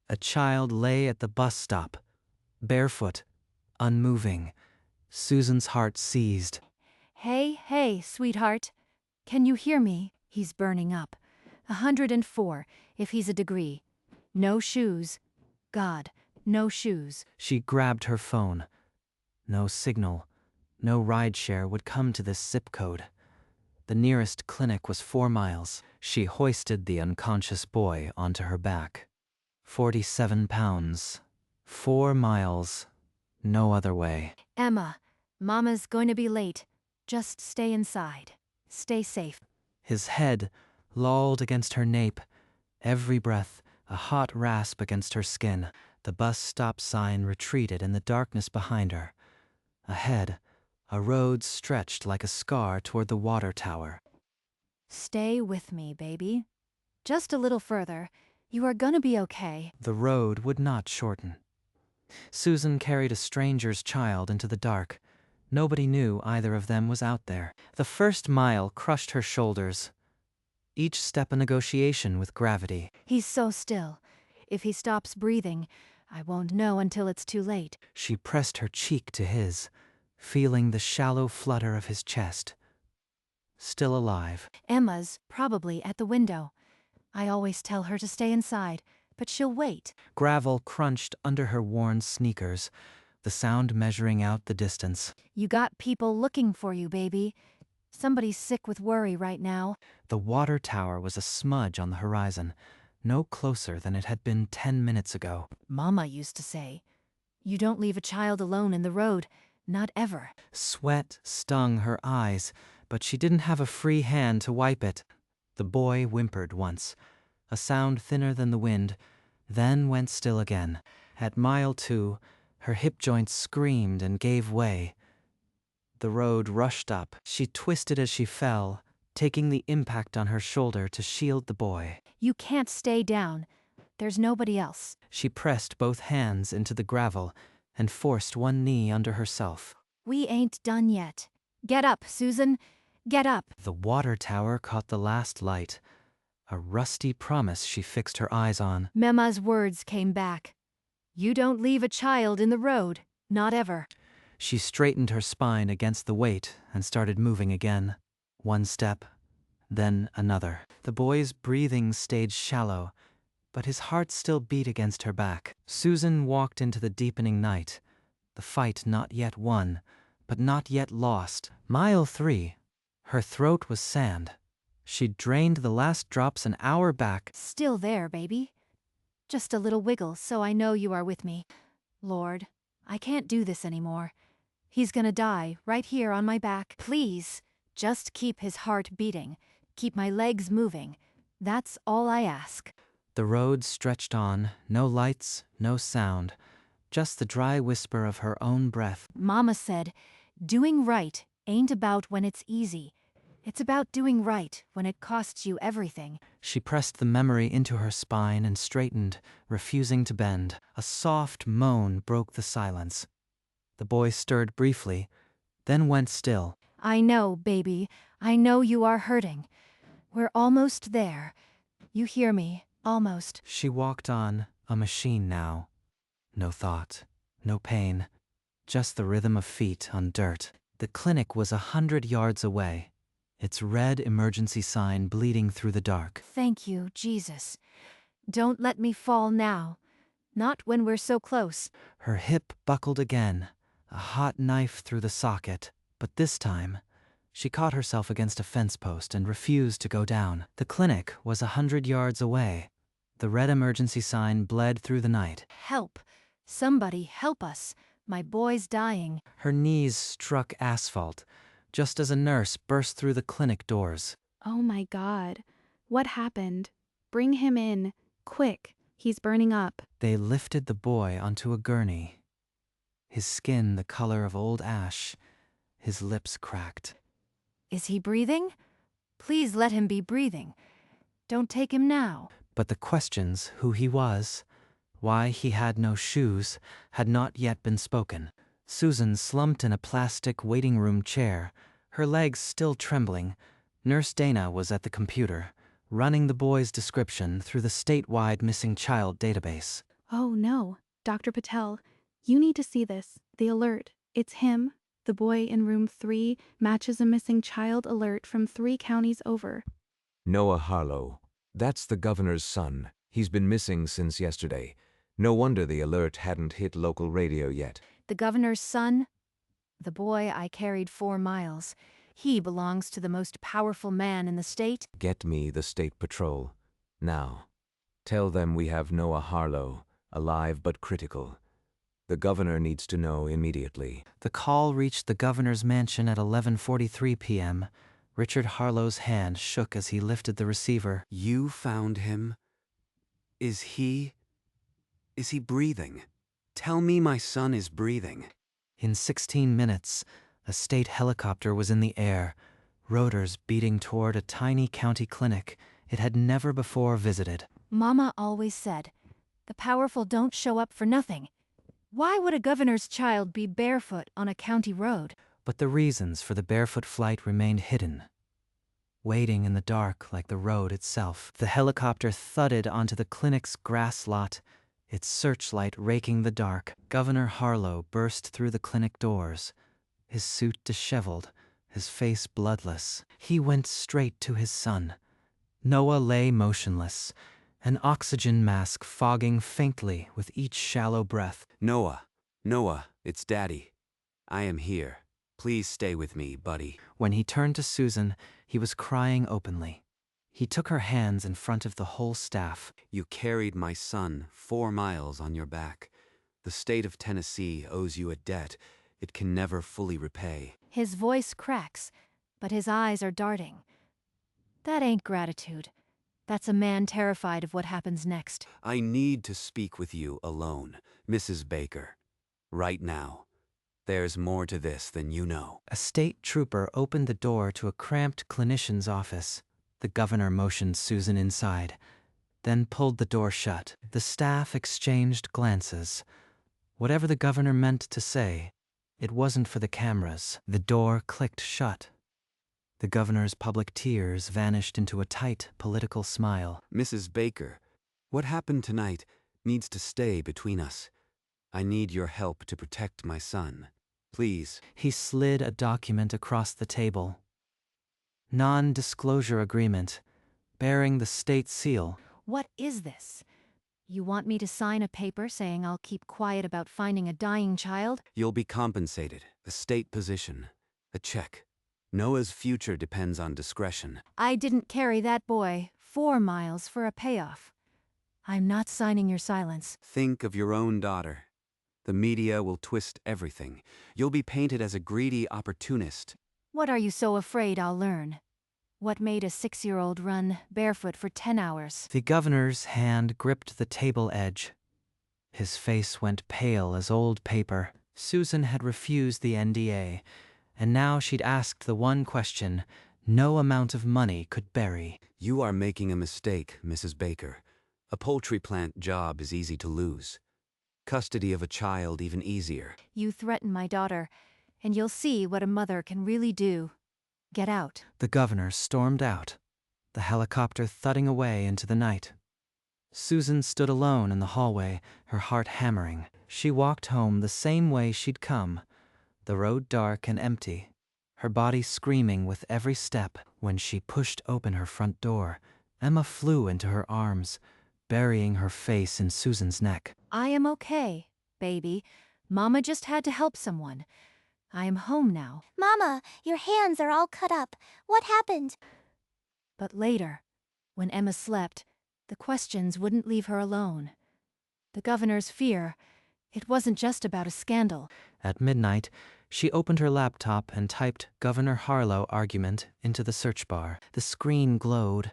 A child lay at the bus stop, barefoot, unmoving. Susan's heart seized. Hey, sweetheart. Can you hear me? He's burning up. 104, if he's a degree. No shoes. God, no shoes. She grabbed her phone. No signal, no rideshare would come to this zip code. The nearest clinic was 4 miles. She hoisted the unconscious boy onto her back. 47 pounds. 4 miles. No other way. Emma, Mama's going to be late. Just stay inside. Stay safe. His head lolled against her nape. Every breath, a hot rasp against her skin. The bus stop sign retreated in the darkness behind her. Ahead, a road stretched like a scar toward the water tower. Stay with me, baby. Just a little further. You are gonna be okay. The road would not shorten. Susan carried a stranger's child into the dark. Nobody knew either of them was out there. The first mile crushed her shoulders. Each step a negotiation with gravity. He's so still. If he stops breathing, I won't know until it's too late. She pressed her cheek to his, feeling the shallow flutter of his chest. Still alive. Emma's probably at the window. I always tell her to stay inside, but she'll wait. Gravel crunched under her worn sneakers, the sound measuring out the distance. You got people looking for you, baby. Somebody's sick with worry right now. The water tower was a smudge on the horizon, no closer than it had been 10 minutes ago. Mama used to say, you don't leave a child alone in the road, not ever. Sweat stung her eyes, but she didn't have a free hand to wipe it. The boy whimpered once, a sound thinner than the wind, then went still again. At mile 2, her hip joints screamed and gave way. The road rushed up. She twisted as she fell, taking the impact on her shoulder to shield the boy. You can't stay down. There's nobody else. She pressed both hands into the gravel and forced one knee under herself. We ain't done yet. Get up, Susan. Get up. The water tower caught the last light, a rusty promise she fixed her eyes on. Mema's words came back. You don't leave a child in the road, not ever. She straightened her spine against the weight and started moving again. One step, then another. The boy's breathing stayed shallow, but his heart still beat against her back. Susan walked into the deepening night, the fight not yet won, but not yet lost. Mile 3. Her throat was sand. She'd drained the last drops an hour back. Still there, baby. Just a little wiggle so I know you are with me. Lord, I can't do this anymore. He's gonna die right here on my back. Please, just keep his heart beating. Keep my legs moving. That's all I ask. The road stretched on, no lights, no sound, just the dry whisper of her own breath. Mama said, doing right ain't about when it's easy. It's about doing right when it costs you everything. She pressed the memory into her spine and straightened, refusing to bend. A soft moan broke the silence. The boy stirred briefly, then went still. I know, baby. I know you are hurting. We're almost there. You hear me, almost. She walked on, a machine now. No thought, no pain, just the rhythm of feet on dirt. The clinic was 100 yards away, its red emergency sign bleeding through the dark. Thank you, Jesus. Don't let me fall now. Not when we're so close. Her hip buckled again, a hot knife through the socket, but this time, she caught herself against a fence post and refused to go down. The clinic was 100 yards away. The red emergency sign bled through the night. Help. Somebody help us. My boy's dying. Her knees struck asphalt, just as a nurse burst through the clinic doors. Oh my God. What happened? Bring him in. Quick. He's burning up. They lifted the boy onto a gurney. His skin the color of old ash, his lips cracked. Is he breathing? Please let him be breathing. Don't take him now. But the questions, who he was, why he had no shoes, had not yet been spoken. Susan slumped in a plastic waiting room chair, her legs still trembling. Nurse Dana was at the computer, running the boy's description through the statewide missing child database. Oh no, Dr. Patel, you need to see this. The alert. It's him. The boy in room 3 matches a missing child alert from 3 counties over. Noah Harlow. That's the governor's son. He's been missing since yesterday. No wonder the alert hadn't hit local radio yet. The governor's son? The boy I carried 4 miles. He belongs to the most powerful man in the state. Get me the state patrol. Now. Tell them we have Noah Harlow, alive but critical. The governor needs to know immediately. The call reached the governor's mansion at 11:43 p.m. Richard Harlow's hand shook as he lifted the receiver. You found him? Is he breathing? Tell me my son is breathing. In 16 minutes, a state helicopter was in the air, rotors beating toward a tiny county clinic it had never before visited. Mama always said, the powerful don't show up for nothing. Why would a governor's child be barefoot on a county road? But the reasons for the barefoot flight remained hidden. Waiting in the dark like the road itself, the helicopter thudded onto the clinic's grass lot, its searchlight raking the dark. Governor Harlow burst through the clinic doors, his suit disheveled, his face bloodless. He went straight to his son. Noah lay motionless, an oxygen mask fogging faintly with each shallow breath. Noah, it's Daddy. I am here. Please stay with me, buddy. When he turned to Susan, he was crying openly. He took her hands in front of the whole staff. You carried my son 4 miles on your back. The state of Tennessee owes you a debt it can never fully repay. His voice cracks, but his eyes are darting. That ain't gratitude. That's a man terrified of what happens next. I need to speak with you alone, Mrs. Baker. Right now. There's more to this than you know. A state trooper opened the door to a cramped clinician's office. The governor motioned Susan inside, then pulled the door shut. The staff exchanged glances. Whatever the governor meant to say, it wasn't for the cameras. The door clicked shut. The governor's public tears vanished into a tight political smile. Mrs. Baker, what happened tonight needs to stay between us. I need your help to protect my son. Please. He slid a document across the table. Non-disclosure agreement, bearing the state seal. What is this? You want me to sign a paper saying I'll keep quiet about finding a dying child? You'll be compensated. A state position. A check. Noah's future depends on discretion. I didn't carry that boy 4 miles for a payoff. I'm not signing your silence. Think of your own daughter. The media will twist everything. You'll be painted as a greedy opportunist. What are you so afraid I'll learn? What made a 6-year-old run barefoot for 10 hours? The governor's hand gripped the table edge. His face went pale as old paper. Susan had refused the NDA, and now she'd asked the one question no amount of money could bury. You are making a mistake, Mrs. Baker. A poultry plant job is easy to lose. Custody of a child even easier. You threaten my daughter, and you'll see what a mother can really do. Get out. The governor stormed out, the helicopter thudding away into the night. Susan stood alone in the hallway, her heart hammering. She walked home the same way she'd come, the road dark and empty, her body screaming with every step. When she pushed open her front door, Emma flew into her arms, burying her face in Susan's neck. I am okay, baby. Mama just had to help someone. I am home now. Mama, your hands are all cut up. What happened? But later, when Emma slept, the questions wouldn't leave her alone. The governor's fear, it wasn't just about a scandal. At midnight, she opened her laptop and typed Governor Harlow argument into the search bar. The screen glowed,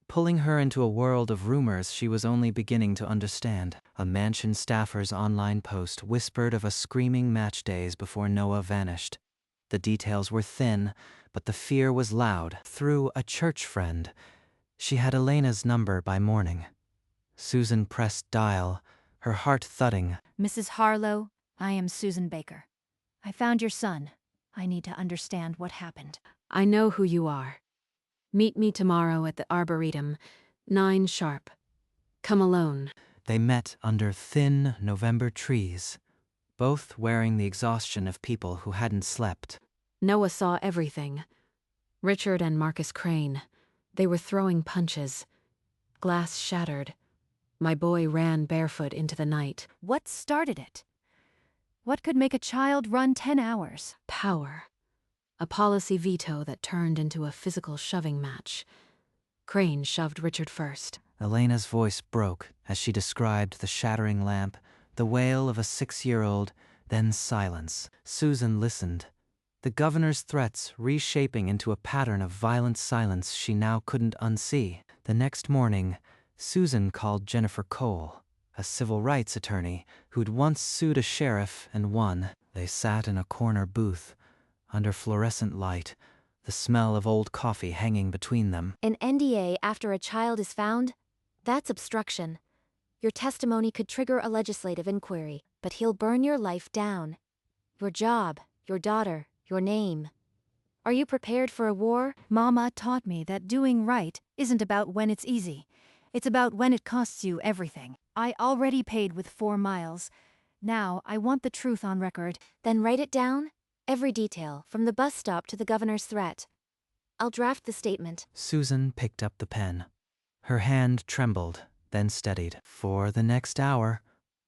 pulling her into a world of rumors she was only beginning to understand. A mansion staffer's online post whispered of a screaming match days before Noah vanished. The details were thin, but the fear was loud. Through a church friend, she had Elena's number by morning. Susan pressed dial, her heart thudding. Mrs. Harlow, I am Susan Baker. I found your son. I need to understand what happened. I know who you are. Meet me tomorrow at the Arboretum, 9 sharp. Come alone. They met under thin November trees, both wearing the exhaustion of people who hadn't slept. Noah saw everything. Richard and Marcus Crane. They were throwing punches. Glass shattered. My boy ran barefoot into the night. What started it? What could make a child run 10 hours? Power. A policy veto that turned into a physical shoving match. Crane shoved Richard first. Elena's voice broke as she described the shattering lamp, the wail of a 6-year-old, then silence. Susan listened, the governor's threats reshaping into a pattern of violent silence she now couldn't unsee. The next morning, Susan called Jennifer Cole, a civil rights attorney who'd once sued a sheriff and won. They sat in a corner booth, under fluorescent light, the smell of old coffee hanging between them. An NDA after a child is found? That's obstruction. Your testimony could trigger a legislative inquiry, but he'll burn your life down. Your job, your daughter, your name. Are you prepared for a war? Mama taught me that doing right isn't about when it's easy. It's about when it costs you everything. I already paid with 4 miles. Now I want the truth on record. Then write it down. Every detail, from the bus stop to the governor's threat. I'll draft the statement. Susan picked up the pen. Her hand trembled, then steadied. For the next hour,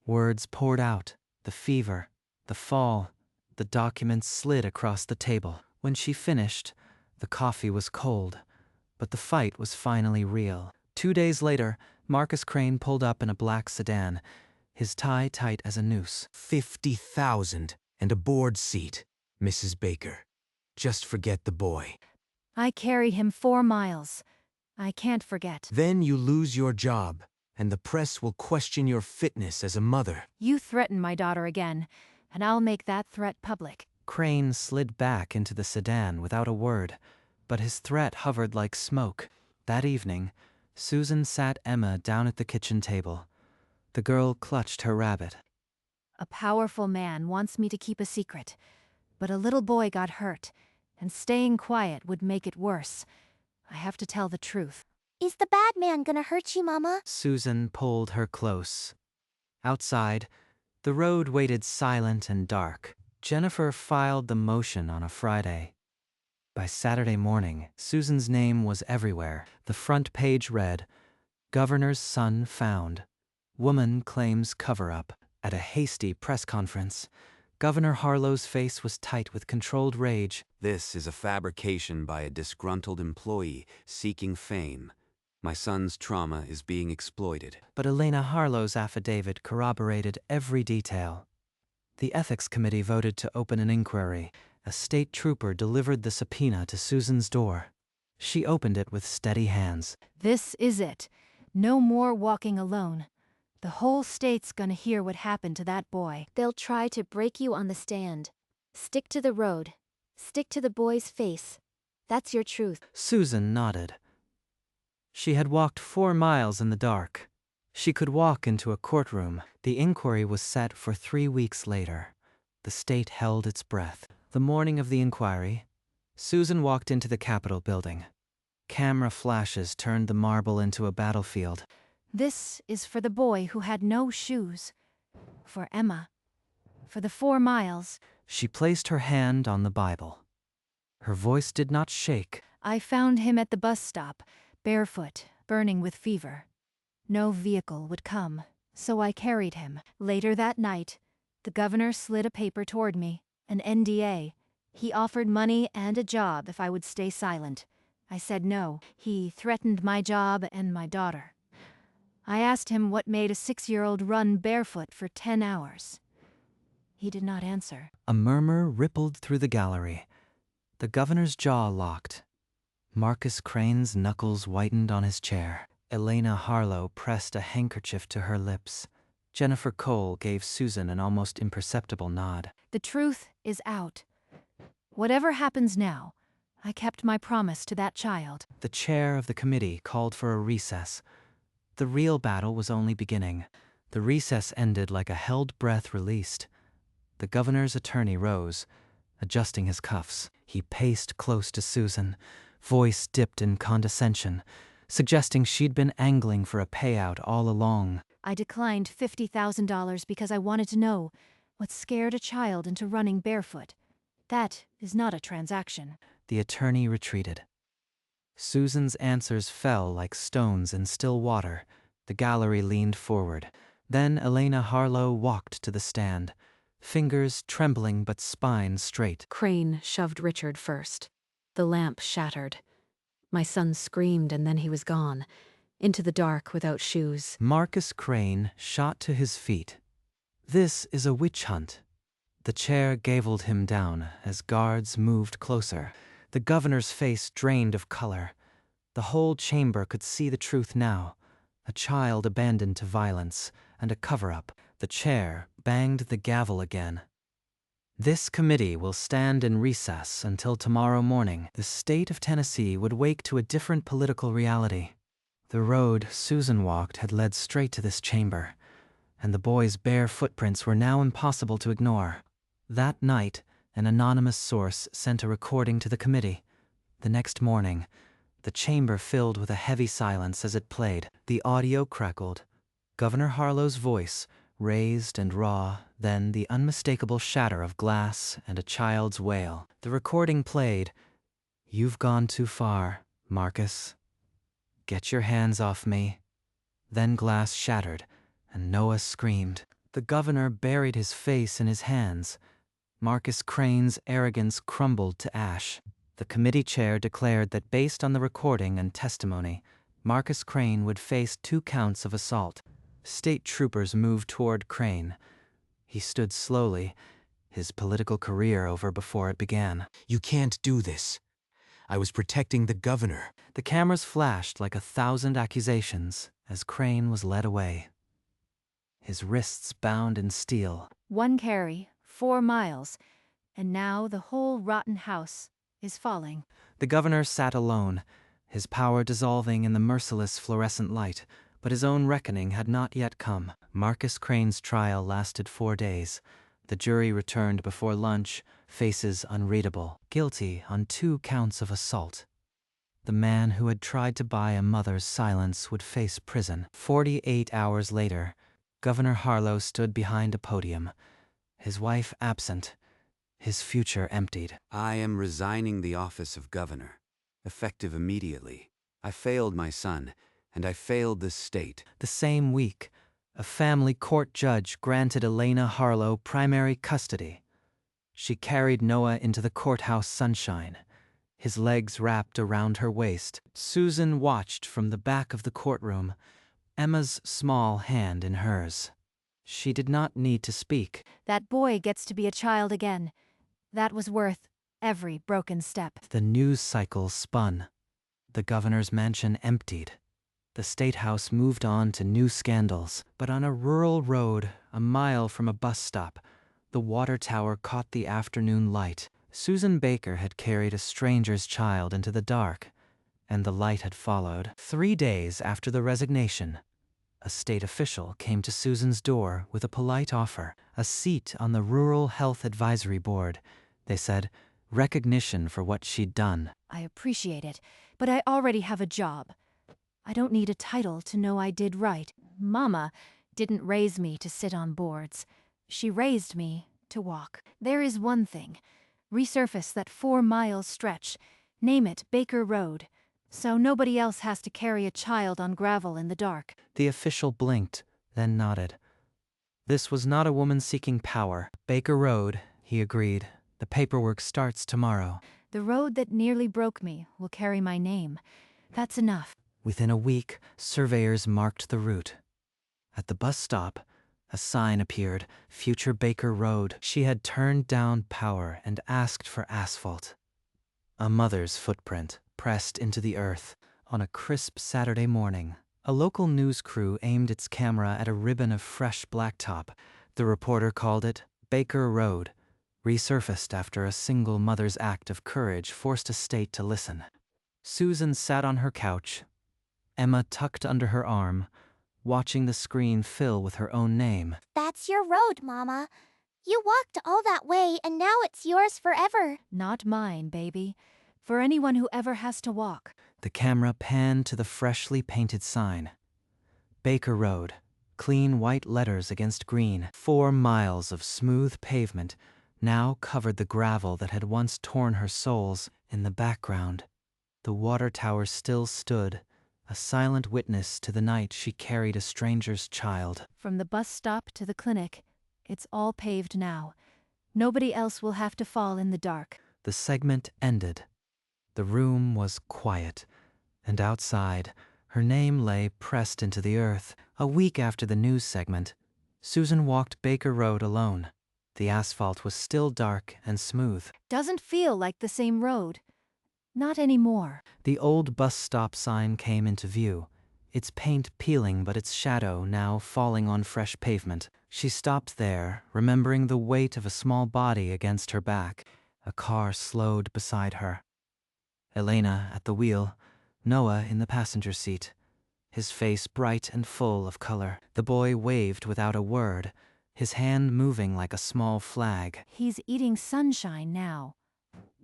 words poured out. The fever, the fall, the documents slid across the table. When she finished, the coffee was cold, but the fight was finally real. 2 days later, Marcus Crane pulled up in a black sedan, his tie tight as a noose. 50,000 and a board seat, Mrs. Baker. Just forget the boy. I carried him 4 miles. I can't forget. Then you lose your job, and the press will question your fitness as a mother. You threaten my daughter again, and I'll make that threat public. Crane slid back into the sedan without a word, but his threat hovered like smoke. That evening, Susan sat Emma down at the kitchen table. The girl clutched her rabbit. A powerful man wants me to keep a secret, but a little boy got hurt, and staying quiet would make it worse. I have to tell the truth. Is the bad man gonna hurt you, Mama? Susan pulled her close. Outside, the road waited silent and dark. Jennifer filed the motion on a Friday. By Saturday morning, Susan's name was everywhere. The front page read, "Governor's son found. Woman claims cover-up." At a hasty press conference, Governor Harlow's face was tight with controlled rage. This is a fabrication by a disgruntled employee seeking fame. My son's trauma is being exploited. But Elena Harlow's affidavit corroborated every detail. The Ethics Committee voted to open an inquiry. A state trooper delivered the subpoena to Susan's door. She opened it with steady hands. This is it. No more walking alone. The whole state's gonna hear what happened to that boy. They'll try to break you on the stand. Stick to the road. Stick to the boy's face. That's your truth. Susan nodded. She had walked 4 miles in the dark. She could walk into a courtroom. The inquiry was set for 3 weeks later. The state held its breath. The morning of the inquiry, Susan walked into the Capitol building. Camera flashes turned the marble into a battlefield. This is for the boy who had no shoes. For Emma. For the 4 miles. She placed her hand on the Bible. Her voice did not shake. I found him at the bus stop, barefoot, burning with fever. No vehicle would come, so I carried him. Later that night, the governor slid a paper toward me, an NDA. He offered money and a job if I would stay silent. I said no. He threatened my job and my daughter. I asked him what made a 6-year-old run barefoot for 10 hours. He did not answer. A murmur rippled through the gallery. The governor's jaw locked. Marcus Crane's knuckles whitened on his chair. Elena Harlow pressed a handkerchief to her lips. Jennifer Cole gave Susan an almost imperceptible nod. The truth is out. Whatever happens now, I kept my promise to that child. The chair of the committee called for a recess. The real battle was only beginning. The recess ended like a held breath released. The governor's attorney rose, adjusting his cuffs. He paced close to Susan, voice dipped in condescension. suggesting she'd been angling for a payout all along. I declined $50,000 because I wanted to know what scared a child into running barefoot. That is not a transaction. The attorney retreated. Susan's answers fell like stones in still water. The gallery leaned forward. Then Elena Harlow walked to the stand, fingers trembling but spine straight. Crane shoved Richard first. The lamp shattered. My son screamed and then he was gone, into the dark without shoes. Marcus Crane shot to his feet. This is a witch hunt. The chair gavelled him down as guards moved closer. The governor's face drained of color. The whole chamber could see the truth now. A child abandoned to violence, and a cover-up. The chair banged the gavel again. This committee will stand in recess until tomorrow morning. The state of Tennessee would wake to a different political reality. The road Susan walked had led straight to this chamber, and the boy's bare footprints were now impossible to ignore. That night, an anonymous source sent a recording to the committee. The next morning, the chamber filled with a heavy silence as it played. The audio crackled. Governor Harlow's voice, raised and raw, then the unmistakable shatter of glass and a child's wail. The recording played. "You've gone too far, Marcus. Get your hands off me." Then glass shattered, and Noah screamed. The governor buried his face in his hands. Marcus Crane's arrogance crumbled to ash. The committee chair declared that based on the recording and testimony, Marcus Crane would face 2 counts of assault. State troopers moved toward Crane. He stood slowly, his political career over before it began. You can't do this. I was protecting the governor. The cameras flashed like 1,000 accusations as Crane was led away. His wrists bound in steel. 1 carry, 4 miles, and now the whole rotten house is falling. The governor sat alone, his power dissolving in the merciless fluorescent light, but his own reckoning had not yet come. Marcus Crane's trial lasted 4 days. The jury returned before lunch, faces unreadable, guilty on 2 counts of assault. The man who had tried to buy a mother's silence would face prison. 48 hours later, Governor Harlow stood behind a podium, his wife absent, his future emptied. I am resigning the office of governor, effective immediately. I failed my son, and I failed this state. The same week, a family court judge granted Elena Harlow primary custody. She carried Noah into the courthouse sunshine, his legs wrapped around her waist. Susan watched from the back of the courtroom, Emma's small hand in hers. She did not need to speak. That boy gets to be a child again. That was worth every broken step. The news cycle spun. The governor's mansion emptied. The State House moved on to new scandals. But on a rural road, a mile from a bus stop, the water tower caught the afternoon light. Susan Baker had carried a stranger's child into the dark, and the light had followed. 3 days after the resignation, a state official came to Susan's door with a polite offer, a seat on the Rural Health Advisory Board. They said, recognition for what she'd done. I appreciate it, but I already have a job. I don't need a title to know I did right. Mama didn't raise me to sit on boards. She raised me to walk. There is one thing. Resurface that 4-mile stretch. Name it Baker Road. So nobody else has to carry a child on gravel in the dark. The official blinked, then nodded. This was not a woman seeking power. Baker Road, he agreed. The paperwork starts tomorrow. The road that nearly broke me will carry my name. That's enough. Within a week, surveyors marked the route. At the bus stop, a sign appeared, Future Baker Road. She had turned down power and asked for asphalt. A mother's footprint, pressed into the earth. On a crisp Saturday morning, a local news crew aimed its camera at a ribbon of fresh blacktop. The reporter called it Baker Road, resurfaced after a single mother's act of courage forced a state to listen. Susan sat on her couch, Emma tucked under her arm, watching the screen fill with her own name. That's your road, Mama. You walked all that way and now it's yours forever. Not mine, baby. For anyone who ever has to walk. The camera panned to the freshly painted sign. Baker Road, clean white letters against green. 4 miles of smooth pavement now covered the gravel that had once torn her soles. In the background, the water tower still stood, a silent witness to the night she carried a stranger's child. From the bus stop to the clinic, it's all paved now. Nobody else will have to fall in the dark. The segment ended. The room was quiet, and outside, her name lay pressed into the earth. A week after the news segment, Susan walked Baker Road alone. The asphalt was still dark and smooth. Doesn't feel like the same road. Not anymore. The old bus stop sign came into view, its paint peeling but its shadow now falling on fresh pavement. She stopped there, remembering the weight of a small body against her back. A car slowed beside her. Elena at the wheel, Noah in the passenger seat, his face bright and full of color. The boy waved without a word, his hand moving like a small flag. He's eating sunshine now.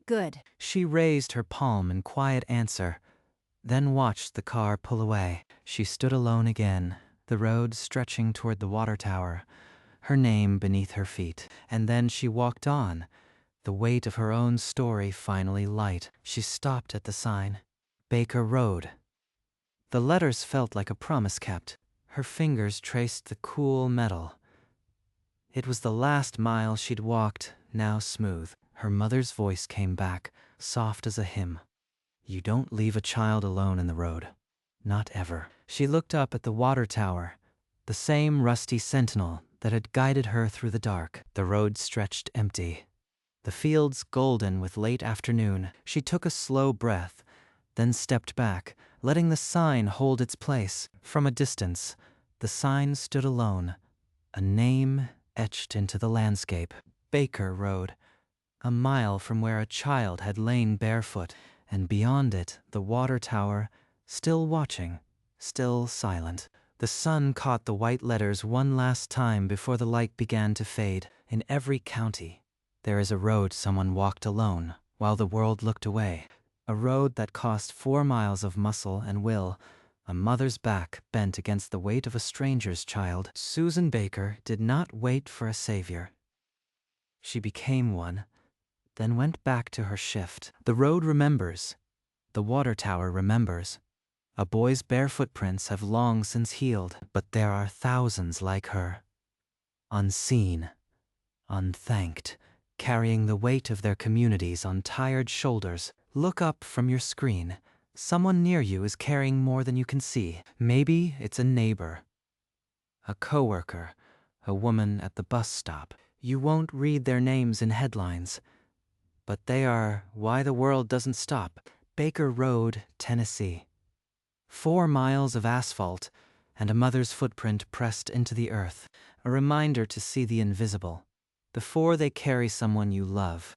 Good. She raised her palm in quiet answer, then watched the car pull away. She stood alone again, the road stretching toward the water tower, her name beneath her feet. And then she walked on, the weight of her own story finally light. She stopped at the sign, Baker Road. The letters felt like a promise kept. Her fingers traced the cool metal. It was the last mile she'd walked, now smooth. Her mother's voice came back, soft as a hymn. You don't leave a child alone in the road. Not ever. She looked up at the water tower, the same rusty sentinel that had guided her through the dark. The road stretched empty, the fields golden with late afternoon. She took a slow breath, then stepped back, letting the sign hold its place. From a distance, the sign stood alone, a name etched into the landscape. Baker Road, a mile from where a child had lain barefoot, and beyond it the water tower, still watching, still silent. The sun caught the white letters one last time before the light began to fade. In every county, there is a road someone walked alone while the world looked away. A road that cost 4 miles of muscle and will, a mother's back bent against the weight of a stranger's child. Susan Baker did not wait for a savior. She became one, then went back to her shift. The road remembers. The water tower remembers. A boy's bare footprints have long since healed, but there are thousands like her. Unseen, unthanked, carrying the weight of their communities on tired shoulders. Look up from your screen. Someone near you is carrying more than you can see. Maybe it's a neighbor, a coworker, a woman at the bus stop. You won't read their names in headlines, but they are why the world doesn't stop. Baker Road, Tennessee. 4 miles of asphalt and a mother's footprint pressed into the earth. A reminder to see the invisible before they carry someone you love.